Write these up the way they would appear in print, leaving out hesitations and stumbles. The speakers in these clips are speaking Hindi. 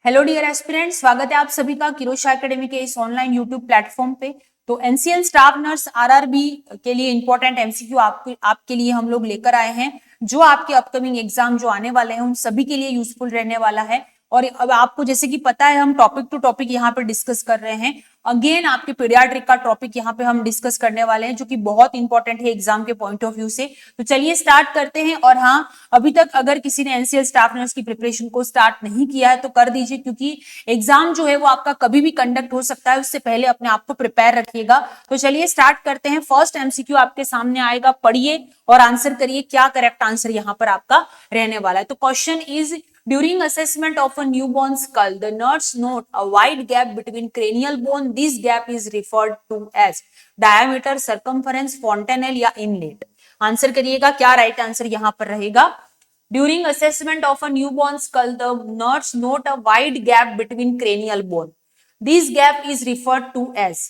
हेलो डियर एस्पिरेंट्स, स्वागत है आप सभी का किरोशा एकेडमी के इस ऑनलाइन यूट्यूब प्लेटफॉर्म पे। तो एनसीएल स्टाफ नर्स आरआरबी के लिए इंपॉर्टेंट एमसीक्यू आपके लिए हम लोग लेकर आए हैं, जो आपके अपकमिंग एग्जाम जो आने वाले हैं उन सभी के लिए यूजफुल रहने वाला है। और अब आपको जैसे कि पता है, हम टॉपिक टू टॉपिक यहाँ पे डिस्कस कर रहे हैं। अगेन आपके पीडियाट्रिक का टॉपिक यहाँ पे हम डिस्कस करने वाले हैं, जो कि बहुत इंपॉर्टेंट है एग्जाम के पॉइंट ऑफ व्यू से। तो चलिए स्टार्ट करते हैं। और हाँ, अभी तक अगर किसी ने एनसीएल स्टाफ नर्स की प्रिपरेशन को स्टार्ट नहीं किया है तो कर दीजिए, क्योंकि एग्जाम जो है वो आपका कभी भी कंडक्ट हो सकता है, उससे पहले अपने आप को प्रिपेयर रखिएगा। तो चलिए स्टार्ट करते हैं। फर्स्ट एमसीक्यू आपके सामने आएगा, पढ़िए और आंसर करिए क्या करेक्ट आंसर यहाँ पर आपका रहने वाला है। तो question is, during assessment of a newborn skull, the nurse note a wide gap between cranial bone. This gap is referred to as diameter, circumference, fontanelle या inlet. आंसर करिएगा क्या राइट आंसर यहां पर रहेगा। During assessment of a newborn skull, the nurse note a wide gap between cranial bone. This gap is referred to as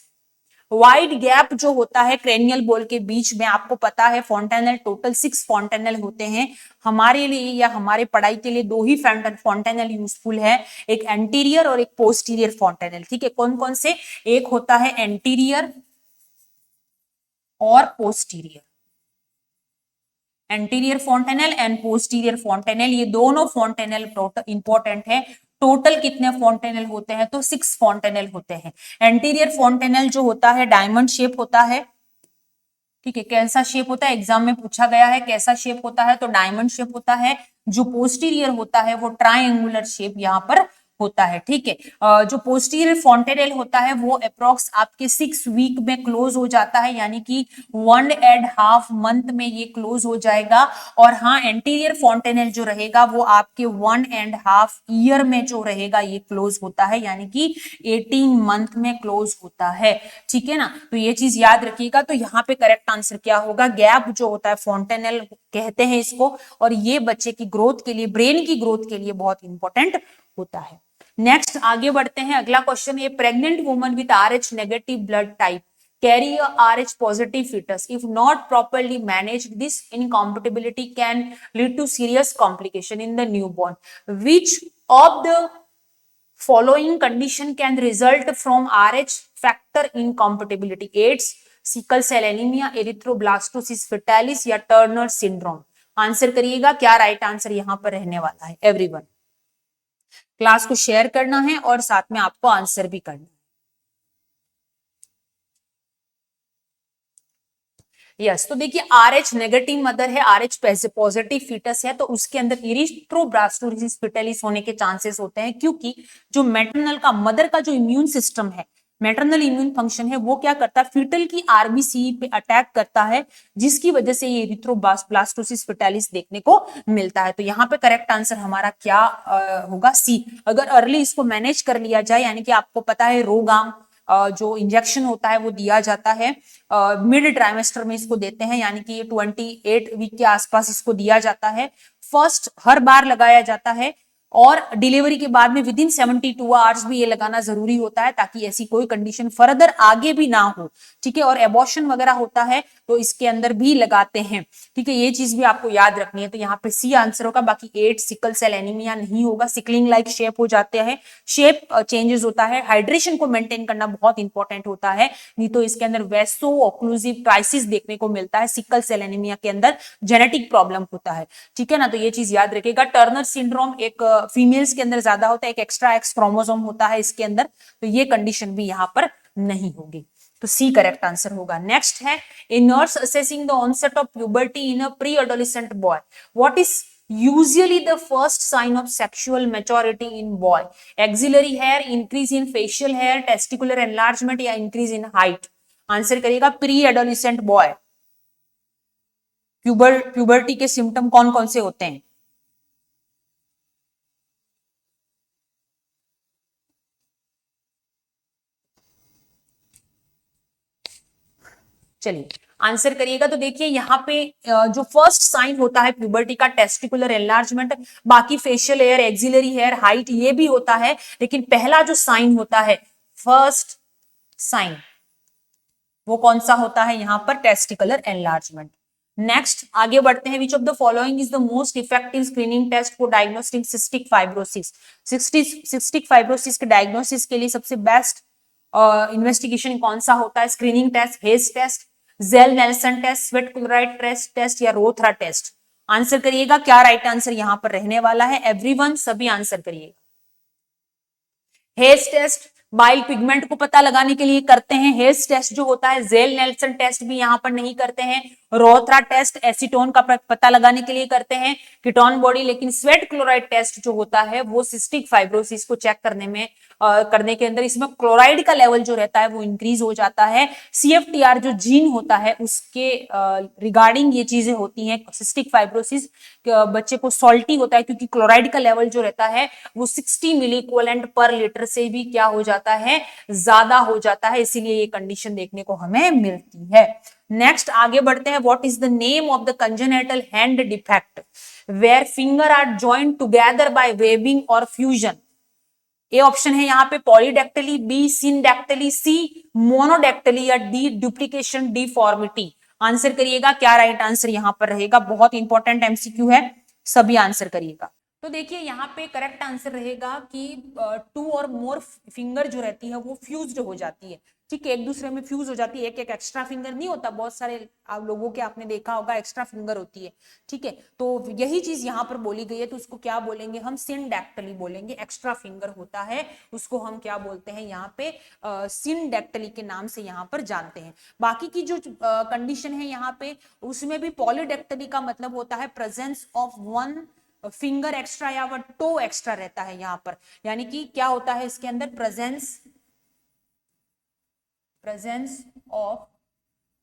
wide gap जो होता है क्रेनियल बोन के बीच में। आपको पता है फॉन्टेनल टोटल 6 फॉन्टेनल होते हैं। हमारे लिए या हमारे पढ़ाई के लिए 2 ही फॉन्टेनल यूजफुल है, एक एंटीरियर और एक पोस्टीरियर फॉन्टेनल। ठीक है, कौन कौन से? एक होता है एंटीरियर और posterior, anterior fontanelle and posterior fontanelle, ये दोनों फॉन्टेनल इंपॉर्टेंट है। टोटल कितने फॉन्टेनल होते हैं? तो 6 फॉन्टेनल होते हैं। एंटीरियर फॉन्टेनल जो होता है डायमंड शेप होता है। ठीक है, कैसा शेप होता है? एग्जाम में पूछा गया है कैसा शेप होता है, तो डायमंड शेप होता है। जो पोस्टीरियर होता है वो ट्रायंगुलर शेप यहाँ पर होता है। ठीक है, जो पोस्टीरियर फॉन्टेनल होता है वो अप्रोक्स आपके 6 वीक में क्लोज हो जाता है, यानी कि 1.5 मंथ में ये क्लोज हो जाएगा। और हाँ, एंटीरियर फॉन्टेनल जो रहेगा वो आपके 1.5 ईयर में जो रहेगा ये क्लोज होता है, यानी कि 18 मंथ में क्लोज होता है। ठीक है ना, तो ये चीज याद रखिएगा। तो यहाँ पे करेक्ट आंसर क्या होगा? गैप जो होता है फॉन्टेनल कहते हैं इसको, और ये बच्चे की ग्रोथ के लिए, ब्रेन की ग्रोथ के लिए बहुत इंपॉर्टेंट होता है। नेक्स्ट आगे बढ़ते हैं। अगला क्वेश्चन है, pregnant woman with RH negative blood type carry a RH positive fetus. If not properly managed, this incompatibility can lead to serious complication in the newborn. Which of the following condition can result from RH factor incompatibility? AIDS, sickle cell anemia, erythroblastosis fetalis या टर्नर सिंड्रोम? आंसर करिएगा क्या राइट आंसर यहां पर रहने वाला है। एवरीवन क्लास को शेयर करना है और साथ में आपको आंसर भी करना है। यस, तो देखिए RH नेगेटिव मदर है, RH पॉजिटिव फीटस है, तो उसके अंदर इरिथ्रोब्लास्टोसिस फिटेलिस होने के चांसेस होते हैं, क्योंकि जो मैटरनल का, मदर का जो इम्यून सिस्टम है, मैटरनल इम्यून फंक्शन है, वो क्या करता है? फीटल की आरबीसी पे अटैक करता है, जिसकी वजह से ये इरिथ्रोब्लास्टोसिस फिटेलिस देखने को मिलता है। तो यहाँ पे करेक्ट आंसर हमारा क्या होगा? सी। अगर अर्ली इसको मैनेज कर लिया जाए, यानी कि आपको पता है रोगाम जो इंजेक्शन होता है वो दिया जाता है मिड ट्राइमेस्टर में, इसको देते हैं, यानी कि 28 वीक के आसपास इसको दिया जाता है। फर्स्ट हर बार लगाया जाता है, और डिलीवरी के बाद में विद इन 72 आवर्स भी ये लगाना जरूरी होता है, ताकि ऐसी कोई कंडीशन फर्दर आगे भी ना हो। ठीक है, और एबॉर्शन वगैरह होता है तो इसके अंदर भी लगाते हैं। ठीक है, ये चीज भी आपको याद रखनी है। तो यहाँ पे सी आंसर होगा। बाकी 8 सिकल सेल एनीमिया नहीं होगा, सिकलिंग लाइक शेप हो जाते हैं, शेप चेंजेस होता है। हाइड्रेशन को मेंटेन करना बहुत इंपॉर्टेंट होता है, नहीं तो इसके अंदर वैसो ऑक्लूसिव क्राइसिस देखने को मिलता है। सिकल सेल एनीमिया के अंदर जेनेटिक प्रॉब्लम होता है। ठीक है ना, तो ये चीज याद रखिएगा। टर्नर सिंड्रोम एक फीमेल्स के अंदर ज्यादा होता है, एक एक्स्ट्रा एक्स क्रोमोसोम होता है इसके अंदर, तो ये कंडीशन भी यहाँ पर नहीं होगी। तो सी करेक्ट आंसर होगा। नेक्स्ट है, a nurse assessing the onset of puberty in a pre adolescent boy, what is usually the first sign of sexual maturity in boy? Axillary hair, increase in facial hair, testicular enlargement या increase in height? आंसर करिएगा प्री एडोलेसेंट बॉय। प्यूबर्टी के सिम्टम कौन कौन से होते हैं? चलिए आंसर करिएगा। तो देखिए यहाँ पे जो फर्स्ट साइन होता है प्यूबर्टी का, टेस्टिकुलर एनलार्जमेंट, बाकी facial hair, axillary hair, height ये भी होता है, लेकिन पहला जो साइन होता है, फर्स्ट साइन, वो कौन सा होता है यहाँ पर? Testicular enlargement. नेक्स्ट आगे बढ़ते हैं, which of the following is the most effective screening test for diagnostic cystic fibrosis. Cystic fibrosis के डायग्नोसिस के लिए सबसे बेस्ट इन्वेस्टिगेशन कौन सा होता है? Screening test, Hay's test, gel Nelson test, sweat chloride test या रोथरा टेस्ट? आंसर करिएगा, क्या राइट आंसर यहां पर रहने वाला है? एवरीवन सभी आंसर करिएगा। हेज टेस्ट बाइल पिगमेंट को पता लगाने के लिए करते हैं, हेज टेस्ट जो होता है। जेल नेल्सन टेस्ट भी यहां पर नहीं करते हैं। रोथरा टेस्ट एसीटोन का पता लगाने के लिए करते हैं, कीटोन बॉडी। लेकिन स्वेट क्लोराइड टेस्ट जो होता है वो सिस्टिक फाइब्रोसिस को चेक करने में करने के अंदर इसमें क्लोराइड का लेवल जो रहता है वो इंक्रीज हो जाता है। CFTR जो जीन होता है उसके रिगार्डिंग ये चीजें होती हैं। सिस्टिक फाइब्रोसिस बच्चे को सॉल्टी होता है क्योंकि क्लोराइड का लेवल जो रहता है वो 60 मिली इक्विवेलेंट पर लीटर से भी क्या हो जाता है? ज्यादा हो जाता है। इसीलिए ये कंडीशन देखने को हमें मिलती है। नेक्स्ट आगे बढ़ते हैं, what is the name of the congenital hand defect where finger are joined together by webbing और फ्यूजन? ए ऑप्शन है यहाँ पे पॉलीडेक्टली, बी सिनडेक्टली, सी मोनोडेक्टली या डी डुप्लीकेशन डिफॉर्मिटी? आंसर करिएगा, क्या राइट आंसर यहां पर रहेगा? बहुत इंपॉर्टेंट एमसीक्यू है, सभी आंसर करिएगा। तो देखिए यहाँ पे करेक्ट आंसर रहेगा कि 2 और मोर फिंगर जो रहती है वो फ्यूज्ड हो जाती है। ठीक है, एक दूसरे में फ्यूज हो जाती है। एक एक एक्स्ट्रा फिंगर नहीं होता, बहुत सारे आप लोगों के आपने देखा होगा एक्स्ट्रा फिंगर होती है। ठीक है, तो यही चीज यहाँ पर बोली गई है। तो उसको क्या बोलेंगे हम? सिनडेक्टली बोलेंगे। एक्स्ट्रा फिंगर होता है उसको हम क्या बोलते हैं यहाँ पे? सिनडेक्टली के नाम से यहाँ पर जानते हैं। बाकी की जो कंडीशन है यहाँ पे उसमें भी पॉलीडेक्टली का मतलब होता है presence of one finger extra या वो टो एक्स्ट्रा रहता है यहाँ पर। यानी कि क्या होता है इसके अंदर? Presence of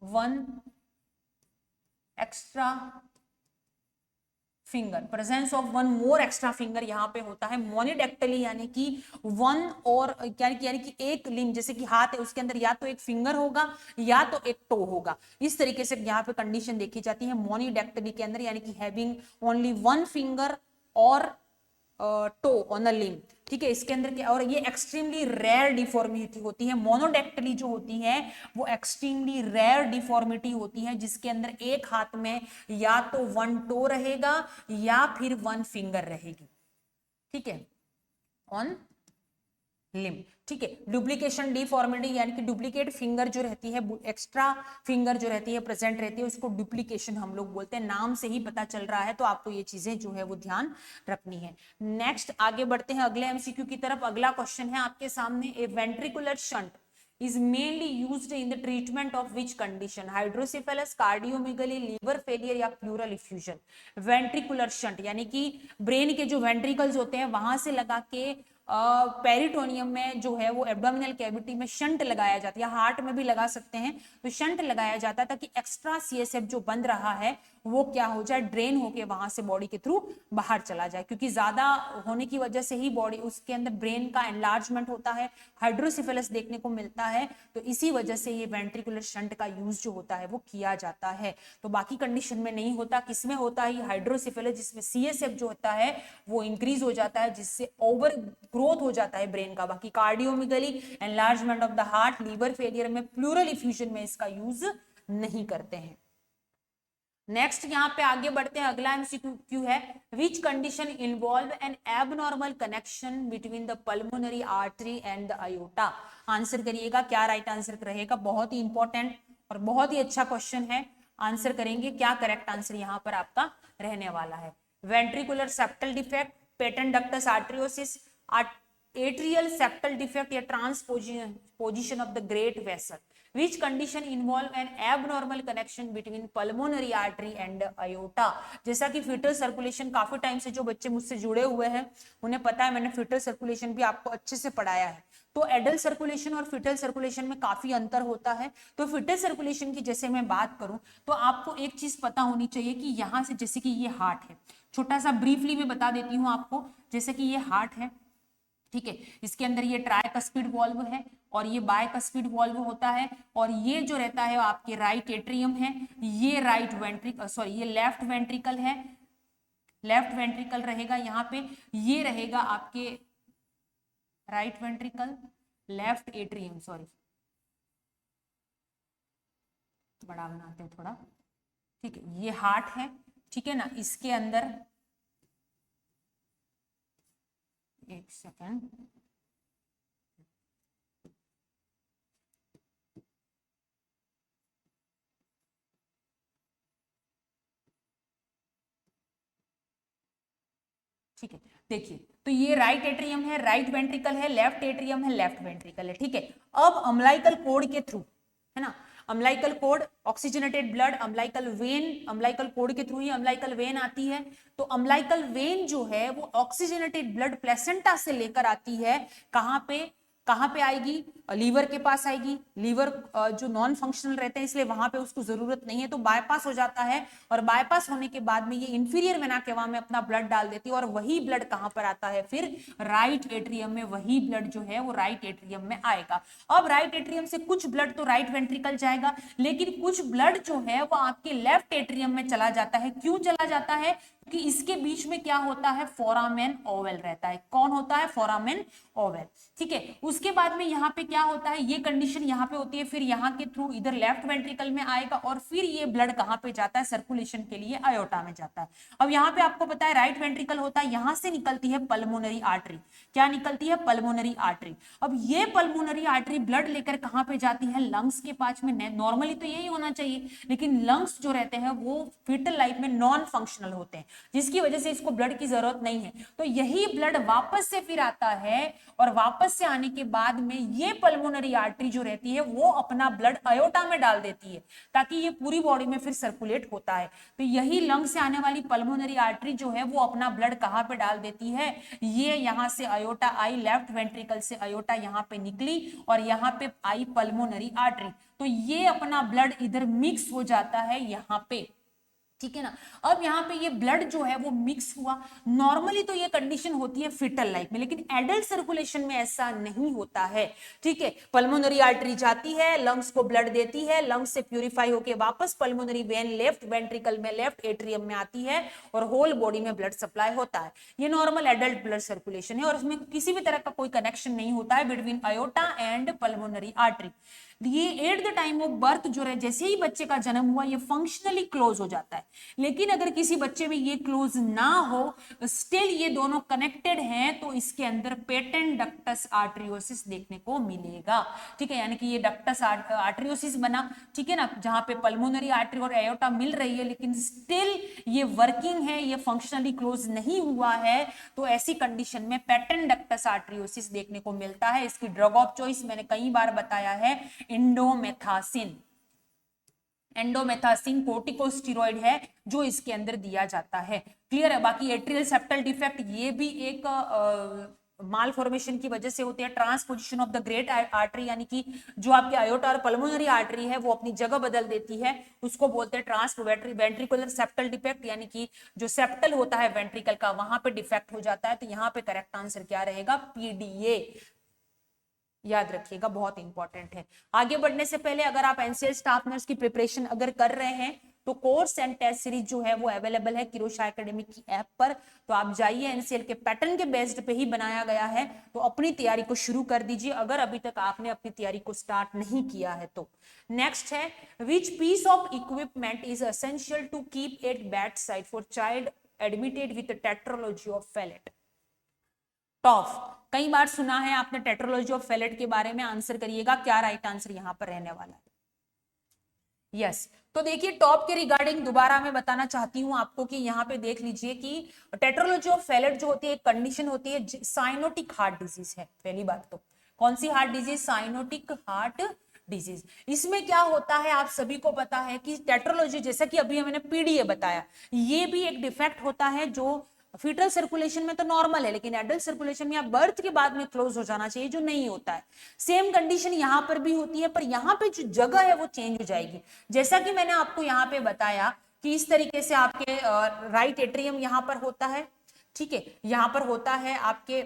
one extra finger, presence of one more extra finger यहाँ पे होता है। मोनिडेक्टली यानी कि वन और यानी कि एक लिम्ब, जैसे कि हाथ है उसके अंदर या तो एक फिंगर होगा या तो एक टो होगा। इस तरीके से यहाँ पे कंडीशन देखी जाती है मोनिडेक्टली के अंदर, यानी कि हैविंग ओनली वन फिंगर और टो ऑन अ लिम्ब। ठीक है, इसके अंदर क्या, और ये एक्सट्रीमली रेयर डिफॉर्मिटी होती है। मोनोडेक्टली जो होती है वो एक्सट्रीमली रेयर डिफॉर्मिटी होती है जिसके अंदर एक हाथ में या तो वन टो रहेगा या फिर वन फिंगर रहेगी। ठीक है, ऑन लिम्ब। ठीक है, डुप्लीकेशन डिफॉर्मिटी यानी कि डुप्लीकेट फिंगर जो रहती है, एक्स्ट्रा फिंगर जो रहती है प्रेजेंट रहती है, उसको डुप्लीकेशन हम लोग बोलते हैं। नाम से ही पता चल रहा है, तो आपको ये चीजें जो है वो ध्यान रखनी है। नेक्स्ट आगे बढ़ते हैं अगले एमसीक्यू की तरफ। अगला क्वेश्चन है आपके सामने, a ventricular shunt is mainly used in the treatment of which condition? Hydrocephalus, cardiomegaly, liver failure या प्लूरल इफ्यूजन? वेंट्रिकुलर शंट यानी कि ब्रेन के जो वेंट्रिकल्स होते हैं वहां से लगा के पेरिटोनियम में जो है वो एब्डोमिनल कैविटी में शंट लगाया जाता है, या हार्ट में भी लगा सकते हैं। तो शंट लगाया जाता है ताकि एक्स्ट्रा CSF जो बन रहा है वो क्या हो जाए? ड्रेन होके वहां से बॉडी के थ्रू बाहर चला जाए, क्योंकि ज्यादा होने की वजह से ही बॉडी उसके अंदर ब्रेन का एनलार्जमेंट होता है, हाइड्रोसिफेलस देखने को मिलता है। तो इसी वजह से ये वेंट्रिकुलर शंट का यूज जो होता है वो किया जाता है। तो बाकी कंडीशन में नहीं होता। किसमें होता है? हाइड्रोसिफेलस, जिसमें CSF जो होता है वो इंक्रीज हो जाता है, जिससे ओवर ग्रोथ हो जाता है ब्रेन का। बाकी cardiomegaly, enlargement of the heart, liver failure में, प्लूरल इफ्यूजन में इसका यूज नहीं करते हैं। नेक्स्ट यहाँ पे आगे बढ़ते हैं, अगला एमसीक्यू है, which condition involve an abnormal connection between the pulmonary artery and the aorta? Answer करिएगा, क्या राइट आंसर रहेगा? बहुत ही इंपॉर्टेंट और बहुत ही अच्छा क्वेश्चन है। आंसर करेंगे, क्या करेक्ट आंसर यहाँ पर आपका रहने वाला है? Ventricular septal defect, patent ductus arteriosus, atrial septal defect या transposition of the great vessel? Which condition involve an abnormal connection between pulmonary artery and aorta? जैसा कि फिटल सर्कुलेशन, काफी टाइम से जो बच्चे मुझसे जुड़े हुए हैं उन्हें पता है, मैंने फिटल सर्कुलेशन भी आपको अच्छे से पढ़ाया है। तो एडल्ट सर्कुलेशन और फिटल सर्कुलेशन में काफी अंतर होता है। तो फिटल सर्कुलेशन की जैसे मैं बात करूं तो आपको एक चीज पता होनी चाहिए कि यहां से, जैसे कि ये हार्ट है, छोटा सा ब्रीफली मैं बता देती हूँ आपको। जैसे कि ये हार्ट है, ठीक है, इसके अंदर ये ट्राइकस्पिड वॉल्व है और ये बायकस्पिड वॉल्व होता है, और ये जो रहता है आपके राइट एट्रियम है, ये राइट वेंट्रिकल, सॉरी ये लेफ्ट वेंट्रिकल है, लेफ्ट वेंट्रिकल रहेगा यहाँ पे। ये रहेगा आपके right ventricle, left atrium, sorry बड़ा बनाते हैं थोड़ा, ठीक है, ये हार्ट है, ठीक है ना, इसके अंदर एक सेकेंड, ठीक है, देखिए तो ये राइट एट्रियम है, राइट वेंट्रिकल है, लेफ्ट एट्रियम है, लेफ्ट वेंट्रिकल है, ठीक है। अब अम्लाइकल कोड के थ्रू, है ना, umbilical code, oxygenated blood, umbilical when, umbilical code के थ्रू ही अम्लाइकल वेन आती है। तो अम्लाइकल वेन जो है वो ऑक्सीजनेटेड ब्लड प्लेसेंटा से लेकर आती है, कहां पे आएगी, लीवर के पास आएगी। लीवर जो नॉन फंक्शनल रहते हैं इसलिए वहां पे उसको जरूरत नहीं है, तो बाईपास हो जाता है, और बाईपास होने के बाद में ये इंफीरियर वेना केवा में अपना ब्लड डाल देती है, और वही ब्लड कहां पर आता है, फिर राइट एट्रियम में, वही ब्लड जो है वो राइट एट्रियम में आएगा। अब राइट एट्रियम से कुछ ब्लड तो राइट वेंट्रिकल जाएगा, लेकिन कुछ ब्लड जो है वो आपके लेफ्ट एट्रियम में चला जाता है। क्यों चला जाता है? कि इसके बीच में क्या होता है, फोरामेन ओवल रहता है। कौन होता है? फोरामेन ओवल, ठीक है। उसके बाद में यहाँ पे क्या होता है, ये कंडीशन यहाँ पे होती है, फिर यहाँ के थ्रू इधर लेफ्ट वेंट्रिकल में आएगा, और फिर ये ब्लड कहाँ पे जाता है, सर्कुलेशन के लिए आयोटा में जाता है। अब यहाँ पे आपको पता है राइट वेंट्रिकल होता है, यहाँ से निकलती है पल्मोनरी आर्टरी। क्या निकलती है? Pulmonary artery. अब ये पल्मोनरी आर्टरी ब्लड लेकर कहाँ पे जाती है, लंग्स के पास में। नॉर्मली तो यही होना चाहिए, लेकिन लंग्स जो रहते हैं वो फीटल लाइफ में नॉन फंक्शनल होते हैं, जिसकी वजह से इसको ब्लड की जरूरत नहीं है। तो यही ब्लड वापस से फिर आता है, और वापस से आने के बाद में ये पल्मोनरी आर्टरी जो रहती है वो अपना ब्लड अयोटा में डाल देती है, ताकि ये पूरी बॉडी में फिर सर्कुलेट होता है। तो यही लंग से आने वाली पल्मोनरी आर्टरी जो है वो अपना ब्लड कहां पे डाल देती है, ये यहां से अयोटा आई, लेफ्ट वेंट्रिकल से अयोटा यहां पे निकली, और यहां पे आई पल्मोनरी आर्टरी। तो ये अपना ब्लड इधर मिक्स हो जाता है यहां पे, ठीक है ना। अब यहाँ पे ये ब्लड जो है वो मिक्स हुआ। नॉर्मली तो ये कंडीशन होती है फिटल लाइफ में, लेकिन एडल्ट सर्कुलेशन में ऐसा नहीं होता है, ठीक है। पल्मोनरी आर्टरी जाती है, लंग्स को ब्लड देती है, लंग्स से प्यूरिफाई होके वापस पल्मोनरी वेन लेफ्ट वेंट्रिकल में, लेफ्ट एट्रियम में आती है, और होल बॉडी में ब्लड सप्लाई होता है। ये नॉर्मल एडल्ट ब्लड सर्कुलेशन है, और इसमें किसी भी तरह का कोई कनेक्शन नहीं होता है between aorta and pulmonary artery. ये at the time of birth जो है, जैसे ही बच्चे का जन्म हुआ ये फंक्शनली क्लोज हो जाता है। लेकिन अगर किसी बच्चे में ये क्लोज ना हो, स्टिल ये दोनों कनेक्टेड हैं, तो इसके अंदर पेटेंट डक्टस आर्टरियोसिस देखने को मिलेगा, ठीक है। यानी कि ये डक्टस आर्टरियोसिस बना, ठीक है ना, जहां पे पल्मोनरी आर्टरी और एयोटा मिल रही है, लेकिन स्टिल ये वर्किंग है, ये फंक्शनली क्लोज नहीं हुआ है, तो ऐसी कंडीशन में पेटेंट डक्टस आर्टरियोसिस देखने को मिलता है। इसकी ड्रग ऑफ चॉइस मैंने कई बार बताया है, इंडोमेथासिन। एंडोमेथासिन कोर्टिकोस्टेरॉइड है जो इसके अंदर दिया जाता है, क्लियर है। बाकी एट्रियल सेप्टल डिफेक्ट ये भी एक माल फॉर्मेशन की वजह से होती है। Transposition of the great artery, यानी कि जो आपके अयोटा और पल्मोनरी आर्टरी है वो अपनी जगह बदल देती है, उसको बोलते हैं ट्रांस वेंट्रिकुलर सेप्टल डिफेक्ट, यानी कि जो सेप्टल होता है वेंट्रिकल का वहां पे डिफेक्ट हो जाता है। तो यहाँ पे करेक्ट आंसर क्या रहेगा? पीडीए, याद रखिएगा, बहुत इंपॉर्टेंट है। आगे बढ़ने से पहले अगर आप एनसीएल स्टाफ नर्स की प्रिपरेशन अगर कर रहे हैं, तो कोर्स एंड टेस्ट सीरीज जो है वो अवेलेबल है किरोशा एकेडमी की ऐप पर। तो आप जाइए, एनसीएल के पैटर्न के बेस्ड पे ही बनाया गया है, तो अपनी तैयारी को शुरू कर दीजिए अगर अभी तक आपने अपनी तैयारी को स्टार्ट नहीं किया है तो। नेक्स्ट है, which piece of equipment is essential to keep at bedside for child admitted with tetralogy of Fallot? TOF, कई बार सुना है आपने टेट्रोलॉजी ऑफ फेलेट के बारे में, आंसर करिएगा क्या राइट आंसर यहां पर रहने वाला है। यस, तो देखिए टॉप के रिगार्डिंग दोबारा मैं बताना चाहती हूं आपको कि यहाँ पे देख लीजिए कि टेट्रोलॉजी ऑफ फेलेट जो होती है एक कंडीशन होती है, साइनोटिक हार्ट डिजीज है। पहली बात तो कौन सी heart disease? Cyanotic heart disease. इसमें क्या होता है आप सभी को पता है कि टेट्रोलॉजी, जैसा कि अभी मैंने पीडीए बताया, ये भी एक डिफेक्ट होता है जो फीटल सर्कुलेशन में तो नॉर्मल है, लेकिन एडल्ट सर्कुलेशन में या बर्थ के बाद में क्लोज हो जाना चाहिए, जो नहीं होता है। सेम कंडीशन यहां पर भी होती है, पर यहां पे जो जगह है वो चेंज हो जाएगी। जैसा कि मैंने आपको यहां पे बताया कि इस तरीके से आपके राइट एट्रियम यहां पर होता है, ठीक है, यहां पर होता है आपके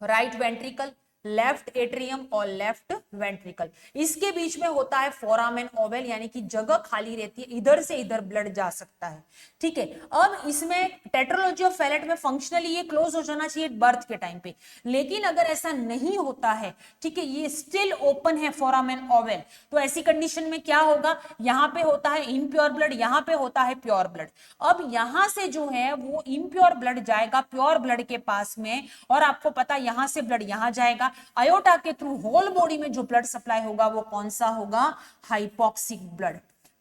राइट वेंट्रिकल, लेफ्ट एट्रियम और लेफ्ट वेंट्रिकल। इसके बीच में होता है फोरामेन ओवल, यानी कि जगह खाली रहती है, इधर से इधर ब्लड जा सकता है। ठीक है, अब इसमें टेट्रोलॉजी ऑफ फैलेट में फंक्शनली ये क्लोज हो जाना चाहिए बर्थ के टाइम पे, लेकिन अगर ऐसा नहीं होता है, ठीक है, ये स्टिल ओपन है फोरामेन ओवल, तो ऐसी कंडीशन में क्या होगा, यहां पे होता है इम्प्योर ब्लड, यहां पे होता है प्योर ब्लड। अब यहां से जो है वो इम्प्योर ब्लड जाएगा प्योर ब्लड के पास में, और आपको पता यहां से ब्लड यहां जाएगा, अयोटा के थ्रू होल बॉडी में जो ब्लड सप्लाई होगा वो कौन सा होगा, हाइपोक्सिक ब्लड।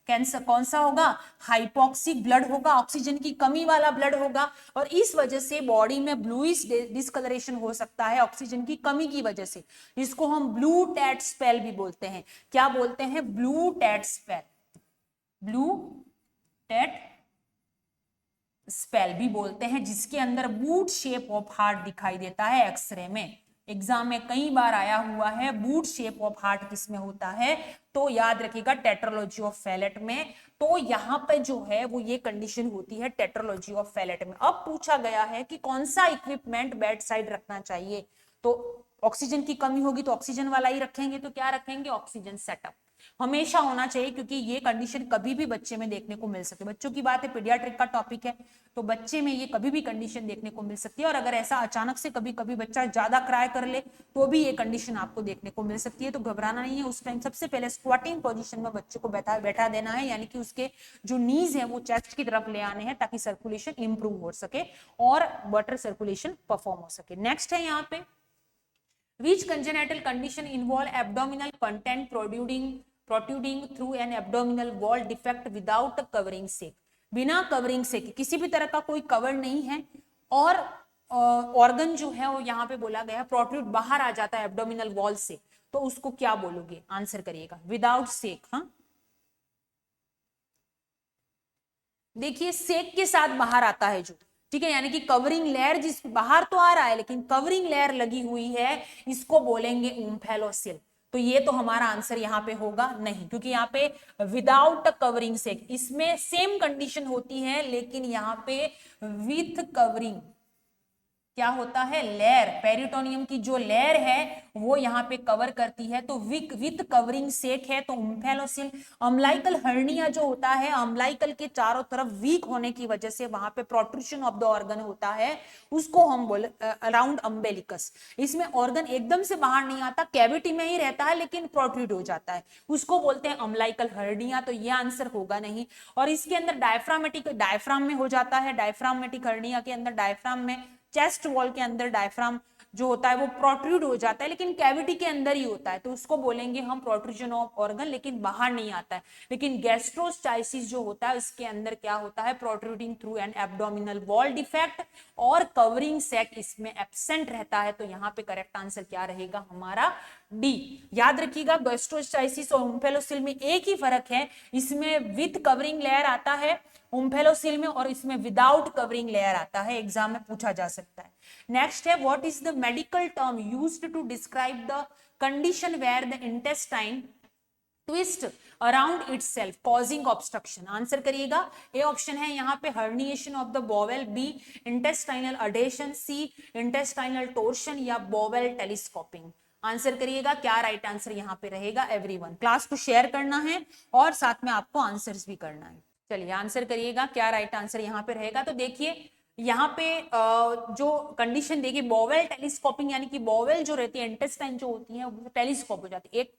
कैंसर कौन सा होगा, हाइपोक्सिक ब्लड होगा, ऑक्सीजन की कमी वाला ब्लड होगा, और इस वजह से बॉडी में ब्लूइश डिस्कलरेशन हो सकता है ऑक्सीजन की कमी की वजह से, इसको हम ब्लू टैट स्पेल भी बोलते हैं। क्या बोलते हैं, blue tet spell, blue tet spell भी बोलते हैं, जिसके अंदर बूट शेप ऑफ हार्ट दिखाई देता है एक्सरे में। एग्जाम में कई बार आया हुआ है, बूट शेप ऑफ हार्ट किसमें होता है, तो याद रखिएगा टेट्रोलॉजी ऑफ फैलेट में। तो यहां पे जो है वो ये कंडीशन होती है टेट्रोलॉजी ऑफ फैलेट में। अब पूछा गया है कि कौन सा इक्विपमेंट बेड साइड रखना चाहिए, तो ऑक्सीजन की कमी होगी तो ऑक्सीजन वाला ही रखेंगे, तो क्या रखेंगे, ऑक्सीजन सेटअप हमेशा होना चाहिए, क्योंकि ये कंडीशन कभी भी बच्चे में देखने को मिल सकती है। बच्चों की बात है, पीडियाट्रिक का टॉपिक है, तो बच्चे में ये कभी भी कंडीशन देखने को मिल सकती है, और अगर ऐसा अचानक से कभी कभी बच्चा ज्यादा क्राई कर ले तो भी ये कंडीशन आपको देखने को मिल सकती है। तो घबराना नहीं है, उस टाइम सबसे पहले स्क्वाटिंग पोजीशन में बच्चे को बैठा देना है, यानी कि उसके जो नीज है वो चेस्ट की तरफ ले आने हैं, ताकि सर्कुलेशन इंप्रूव हो सके और वाटर सर्कुलेशन परफॉर्म हो सके। नेक्स्ट है यहाँ पे, which congenital condition involve abdominal content protruding through an abdominal wall defect without covering sac, बिना कवरिंग से, किसी भी तरह का कोई कवर नहीं है, और ऑर्गन जो है वो यहाँ पे बोला गया प्रोट्रूड बाहर आ जाता है एब्डोमिनल वॉल से, तो उसको क्या बोलोगे, आंसर करिएगा, विदाउट सेक। हाँ, देखिए सेक के साथ बाहर आता है जो, ठीक है, यानी कि कवरिंग लेयर जिस बाहर तो आ रहा है लेकिन कवरिंग लेयर लगी हुई है, इसको बोलेंगे ओम्फेलोसिल। तो ये तो हमारा आंसर यहाँ पे होगा नहीं, क्योंकि यहाँ पे विदाउट कवरिंग से, इसमें सेम कंडीशन होती है लेकिन यहाँ पे विथ कवरिंग क्या होता है, लेयर, पेरिटोनियम की जो लेयर है वो यहाँ पे कवर करती है, तो विथ कवरिंग सेक है, तो ओम्फेलोसिल। अम्लाइकल हर्निया जो होता है, अम्लाइकल के चारों तरफ वीक होने की वजह से वहां पे प्रोट्रूशन ऑफ द ऑर्गन होता है, उसको हम बोले अराउंड अम्बेलिकस। इसमें ऑर्गन एकदम से बाहर नहीं आता, कैविटी में ही रहता है लेकिन प्रोट्रूड हो जाता है, उसको बोलते हैं अम्लाइकल हर्निया, तो ये आंसर होगा नहीं। और इसके अंदर डायफ्राम में हो जाता है, डायफ्रामेटिक हर्निया के अंदर डायफ्राम में, चेस्ट वॉल के अंदर डायफ्राम जो होता है वो प्रोट्रूड हो जाता है लेकिन कैविटी के अंदर ही होता है, तो उसको बोलेंगे हम प्रोट्रूजन ऑफ ऑर्गन, लेकिन बाहर नहीं आता है। लेकिन गैस्ट्रोस्टाइसिस जो होता है उसके अंदर क्या होता है, protruding through an abdominal wall defect, और कवरिंग सैक इसमें एब्सेंट रहता है, तो यहाँ पे करेक्ट आंसर क्या रहेगा हमारा, डी। याद रखिएगा गैस्ट्रोस्टाइसिस और ओम्फेलोसिल में एक ही फर्क है, इसमें विथ कवरिंग लेयर आता है ओम्फेलोसिल में, और इसमें विदाउट कवरिंग लेयर आता है, एग्जाम में पूछा जा सकता है। नेक्स्ट है, what is the medical term used to describe the condition where the intestine twist around itself causing obstruction, answer करिएगा। ए ऑप्शन है यहाँ पे herniation of the bowel, B intestinal adhesion, C intestinal torsion, या बोवेल टेलीस्कोपिंग, आंसर करिएगा क्या राइट आंसर यहाँ पे रहेगा। एवरीवन क्लास को शेयर करना है और साथ में आपको आंसर्स भी करना है। चलिए आंसर करिएगा क्या राइट आंसर यहाँ पे रहेगा। तो देखिए यहाँ पे जो कंडीशन देखिए, बोवेल टेलीस्कोपिंग, यानी कि बोवेल जो रहती है, इंटेस्टाइन जो होती है वो टेलीस्कोप हो जाती है, एक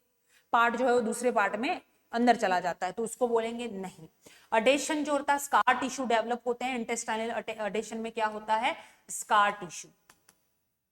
पार्ट जो है वो दूसरे पार्ट में अंदर चला जाता है, तो उसको बोलेंगे नहीं। अडेशन जो होता है, स्कार टिश्यू डेवलप होते हैं, इंटेस्टाइनल अडेशन में क्या होता है, स्कार टिश्यू,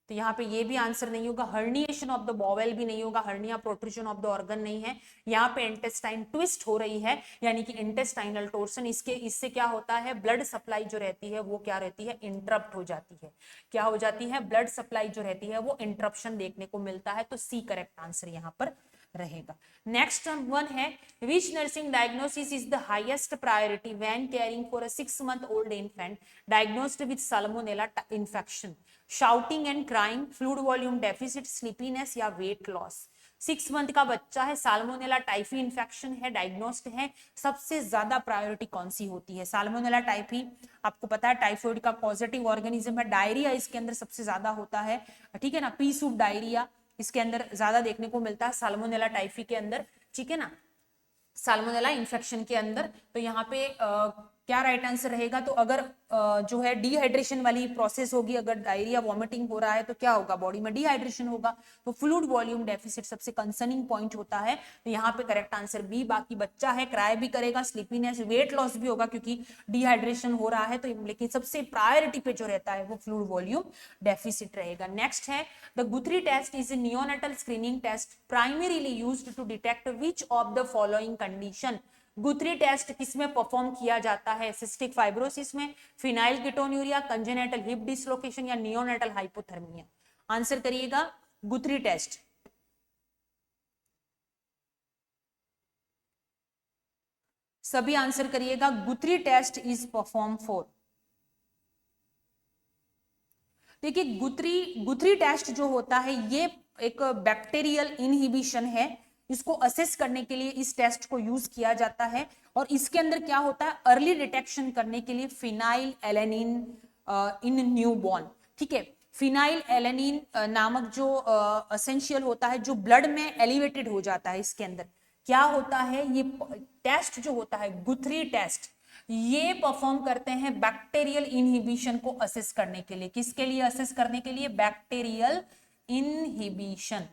तो यहाँ पे ये भी आंसर नहीं होगा। हर्निएशन ऑफ द बोवेल भी नहीं होगा, hernia protrusion of the organ नहीं है। यहाँ पे इंटेस्टाइन ट्विस्ट हो रही है, यानी कि इंटेस्टाइनल टोर्सन, इससे क्या होता है, ब्लड सप्लाई जो रहती है वो क्या रहती है, इंटरप्ट हो जाती है। क्या हो जाती है, ब्लड सप्लाई जो रहती है वो इंटरप्शन देखने को मिलता है, तो सी करेक्ट आंसर यहाँ पर रहेगा। नेक्स्ट वन है, विच nursing diagnosis is the highest priority when caring for a 6 month old infant diagnosed with salmonella infection, shouting and crying, fluid volume deficit, sleepiness या weight loss। 6 month का बच्चा है, साल्मोनेला टाइफी इन्फेक्शन है, डायग्नोस्ड है, सबसे ज्यादा प्रायोरिटी कौन सी होती है, साल्मोनेला टाइफी, आपको पता है टाइफाइड का पॉजिटिव ऑर्गेनिज्म है, डायरिया इसके अंदर सबसे ज्यादा होता है, ठीक है ना, पी सूप डायरिया, इसके अंदर ज्यादा देखने को मिलता है साल्मोनेला टाइफी के अंदर, ठीक है ना, साल्मोनेला इन्फेक्शन के अंदर। तो यहाँ पे क्या राइट आंसर रहेगा, तो अगर जो है डिहाइड्रेशन वाली प्रोसेस होगी, अगर डायरिया वॉमिटिंग हो रहा है तो क्या होगा, बॉडी में डिहाइड्रेशन होगा, तो फ्लूइड वॉल्यूम डेफिसिट सबसे कंसर्निंग पॉइंट होता है। तो यहाँ पे करेक्ट आंसर बी। बाकी बच्चा है, क्राई भी करेगा, स्लीपीनेस, वेट लॉस भी होगा क्योंकि डिहाइड्रेशन हो रहा है, तो लेकिन सबसे प्रायोरिटी पे जो रहता है वो फ्लूइड वॉल्यूम डेफिसिट रहेगा। नेक्स्ट है the Guthrie test is a neonatal screening test primarily used to detect which of the following condition. Guthrie test किसमें परफॉर्म किया जाता है, सिस्टिक फाइब्रोसिस में, phenylketonuria, congenital hip dislocation या नियोनेटल हाइपोथर्मिया। आंसर करिएगा गुथरी टेस्ट। सभी आंसर करिएगा, Guthrie test is perform for. देखिए गुथरी टेस्ट जो होता है ये एक बैक्टीरियल इनहिबिशन है, इसको असेस करने के लिए इस टेस्ट को यूज किया जाता है। और इसके अंदर क्या होता है, अर्ली डिटेक्शन करने के लिए फिनाइल एलेनिन इन न्यूबॉर्न, ठीक है। फिनाइल एलेनिन नामक जो एसेंशियल होता है, जो ब्लड में एलिवेटेड हो जाता है, इसके अंदर क्या होता है, ये टेस्ट जो होता है गुथरी टेस्ट, ये परफॉर्म करते हैं बैक्टीरियल इनहिबिशन को असेस करने के लिए। किसके लिए असेस करने के लिए, बैक्टीरियल इनहिबिशन।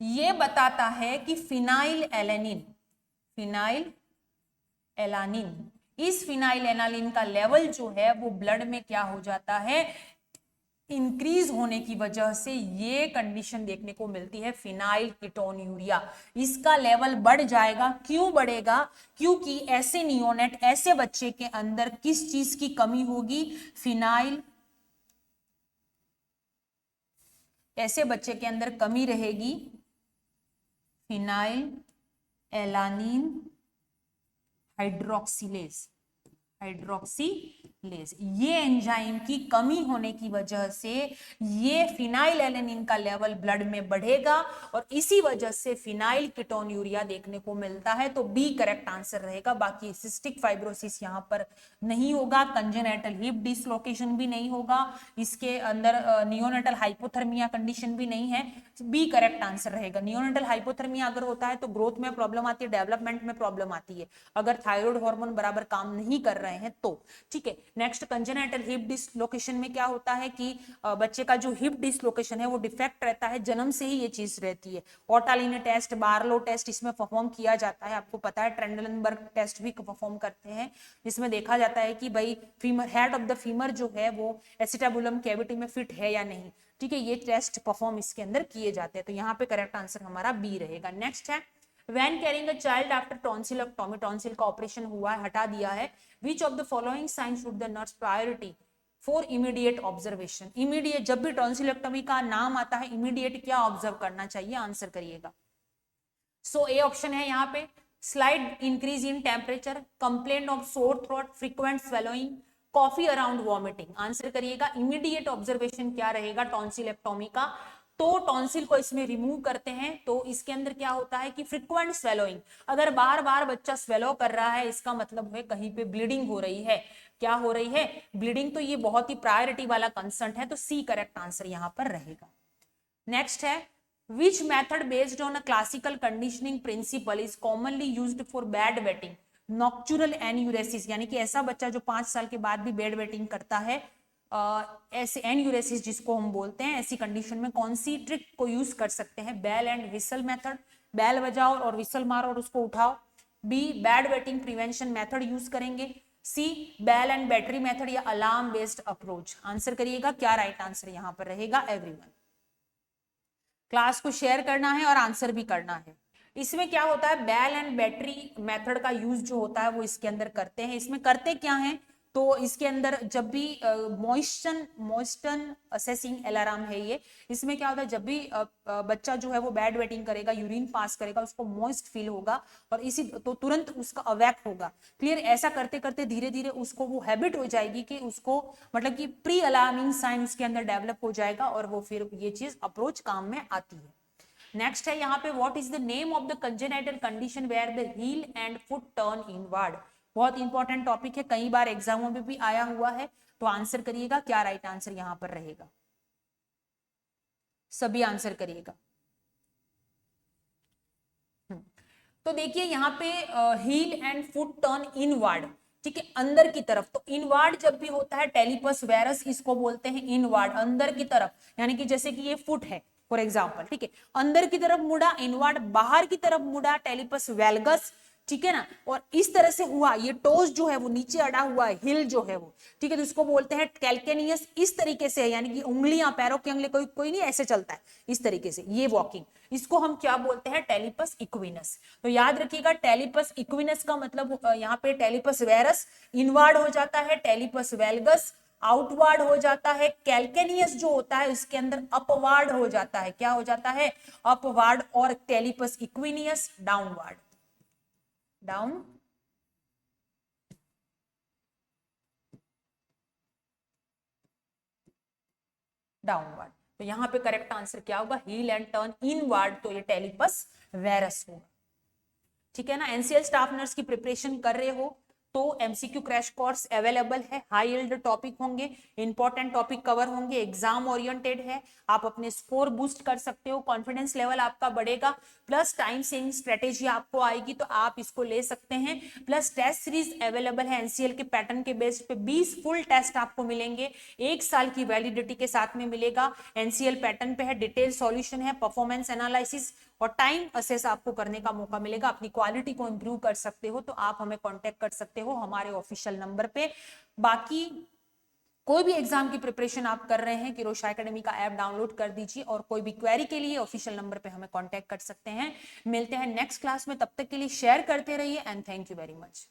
ये बताता है कि फिनाइल एलानिन, इस फिनाइल एलानिन का लेवल जो है वो ब्लड में क्या हो जाता है, इंक्रीज होने की वजह से ये कंडीशन देखने को मिलती है फिनाइल कीटोन्यूरिया। इसका लेवल बढ़ जाएगा, क्यों बढ़ेगा, क्योंकि ऐसे नियोनेट, ऐसे बच्चे के अंदर किस चीज की कमी होगी, ऐसे बच्चे के अंदर कमी रहेगी फिनाइल एलानिन हाइड्रोक्सिलेज, ये एंजाइम की कमी होने की वजह से ये फिनाइल एलेनिन का लेवल ब्लड में बढ़ेगा और इसी वजह से फिनाइल कीटोन्यूरिया देखने को मिलता है। तो बी करेक्ट आंसर रहेगा। बाकी सिस्टिक फाइब्रोसिस यहां पर नहीं होगा, कंजेनेटल हिप डिसलोकेशन भी नहीं होगा, इसके अंदर नियोनेटल हाइपोथर्मिया कंडीशन भी नहीं है। बी करेक्ट आंसर रहेगा। नियोनेटल हाइपोथर्मिया अगर होता है तो ग्रोथ में प्रॉब्लम आती है, डेवलपमेंट में प्रॉब्लम आती है, अगर थायराइड हार्मोन बराबर काम नहीं कर रहे हैं तो, ठीक है। नेक्स्ट कंजेनिटल हिप डिसलोकेशन में क्या होता है कि बच्चे का जो हिप डिसलोकेशन है वो डिफेक्ट रहता है, जन्म से ही ये चीज रहती है। ऑटालिन टेस्ट, बार्लो टेस्ट इसमें परफॉर्म किया जाता है, आपको पता है ट्रेंडलनबर्ग टेस्ट भी परफॉर्म करते हैं, जिसमें देखा जाता है कि भाई femur, head of the femur जो है वो एसिटाबुलम कैविटी में फिट है या नहीं, ठीक है। ये टेस्ट परफॉर्म इसके अंदर किए जाते हैं। तो यहाँ पे करेक्ट आंसर हमारा बी रहेगा। नेक्स्ट है When carrying a child after tonsillectomy, tonsil का ऑपरेशन हुआ है, हटा दिया है, which of the following signs should the nurse priority for immediate observation? Immediate, जब भी टॉन्सिलेक्टोमी का नाम आता है इमीडिएट क्या ऑब्जर्व करना चाहिए, आंसर करिएगा। सो ए ऑप्शन है यहाँ पे, slide increase in temperature, complaint of sore throat, frequent swallowing, coffee around vomiting. Answer करिएगा। इमीडिएट ऑब्जर्वेशन क्या रहेगा टॉन्सिलेक्टोमी का, तो टॉन्सिल को इसमें रिमूव करते हैं तो इसके अंदर क्या होता है कि फ्रीक्वेंट स्वेलोइंग, अगर बार बार बच्चा स्वेलो कर रहा है इसका मतलब है कहीं पे ब्लीडिंग हो रही है। क्या हो रही है, ब्लीडिंग। तो ये बहुत ही प्रायोरिटी वाला कंसर्न है, तो सी करेक्ट आंसर यहां पर रहेगा। नेक्स्ट है which method based on a classical conditioning principle is commonly used for bed wetting nocturnal enuresis, यानी कि ऐसा बच्चा जो 5 साल के बाद भी बेड वेटिंग करता है, ऐसे एन्यूरेसिस जिसको हम बोलते हैं, ऐसी कंडीशन में कौन सी ट्रिक को यूज कर सकते हैं, bell and whistle method, bell बजाओ और विसल मारो और उसको उठाओ। B bed wetting prevention method use करेंगे। C bell and battery method या अलार्म बेस्ड अप्रोच। आंसर करिएगा, क्या राइट आंसर यहां पर रहेगा एवरीवन। क्लास को शेयर करना है और आंसर भी करना है। इसमें क्या होता है, बेल एंड बैटरी मेथड का यूज जो होता है वो इसके अंदर करते हैं। इसमें करते क्या है, तो इसके अंदर जब भी मॉइस्टन असेसिंग अलार्म है ये, इसमें क्या होता है जब भी बच्चा जो है वो बेड वेटिंग करेगा, यूरिन पास करेगा, उसको मॉइस्ट फील होगा और इसी तो तुरंत उसका अवैक होगा। क्लियर। ऐसा करते करते धीरे धीरे उसको वो हैबिट हो जाएगी कि उसको मतलब कि प्री अलार्मिंग साइन उसके अंदर डेवलप हो जाएगा और वो फिर ये चीज अप्रोच काम में आती है। नेक्स्ट है यहाँ पे what is the name of the congenital condition where the heel and foot turn inward. बहुत इंपॉर्टेंट टॉपिक है, कई बार एग्जामों में भी आया हुआ है, तो आंसर करिएगा, क्या राइट आंसर यहाँ पर रहेगा। सभी आंसर करिएगा। तो देखिए यहाँ पे heel and foot turn inward, ठीक है, अंदर की तरफ। तो इनवर्ड जब भी होता है टेलिपस वेरस इसको बोलते हैं इनवर्ड, अंदर की तरफ, यानी कि जैसे कि ये फुट है फॉर एग्जाम्पल, ठीक है, अंदर की तरफ मुड़ा इनवर्ड, बाहर की तरफ मुड़ा टेलिपस वेलगस, ठीक है ना। और इस तरह से हुआ, ये टोस जो है वो नीचे अड़ा हुआ है, हिल जो है वो, ठीक है, तो इसको बोलते हैं कैल्केनियस। इस तरीके से है, यानी कि उंगलियां, पैरों की उंगली, कोई कोई नहीं ऐसे चलता है इस तरीके से, ये वॉकिंग, इसको हम क्या बोलते हैं, टेलिपस इक्विनस। तो याद रखिएगा टेलिपस इक्विनस का मतलब यहाँ पे टेलिपस वेरस इनवर्ड हो जाता है, टेलिपस वेलगस आउटवर्ड हो जाता है, कैल्केनियस जो होता है उसके अंदर अपवार्ड हो जाता है, क्या हो जाता है, अपवार्ड, और टेलिपस इक्विनियस डाउनवर्ड, डाउन डाउनवर्ड। तो यहां पे करेक्ट आंसर क्या होगा, हील एंड टर्न इनवर्ड, तो ये टेलिपस वेरस होगा, ठीक है ना। एनसीएल स्टाफ नर्स की प्रिपरेशन कर रहे हो तो एमसीक्यू क्रैश कोर्स अवेलेबल है, हाई यील्ड टॉपिक होंगे, इंपॉर्टेंट टॉपिक कवर होंगे, एग्जाम ओरिएंटेड है, आप अपने स्कोर बूस्ट कर सकते हो, कॉन्फिडेंस लेवल आपका बढ़ेगा, प्लस टाइम सेविंग स्ट्रेटेजी आपको आएगी तो आप इसको ले सकते हैं। प्लस टेस्ट सीरीज अवेलेबल है एनसीएल के पैटर्न के बेस पे, 20 फुल टेस्ट आपको मिलेंगे, 1 साल की वैलिडिटी के साथ में मिलेगा, एनसीएल पैटर्न पे है, डिटेल सॉल्यूशन है, परफॉर्मेंस एनालिसिस और टाइम असेस आपको करने का मौका मिलेगा, अपनी क्वालिटी को इंप्रूव कर सकते हो, तो आप हमें कांटेक्ट कर सकते हो हमारे ऑफिशियल नंबर पे। बाकी कोई भी एग्जाम की प्रिपरेशन आप कर रहे हैं, किरोशा एकेडमी का ऐप डाउनलोड कर दीजिए, और कोई भी क्वेरी के लिए ऑफिशियल नंबर पे हमें कांटेक्ट कर सकते हैं। मिलते हैं नेक्स्ट क्लास में, तब तक के लिए शेयर करते रहिए and thank you very much.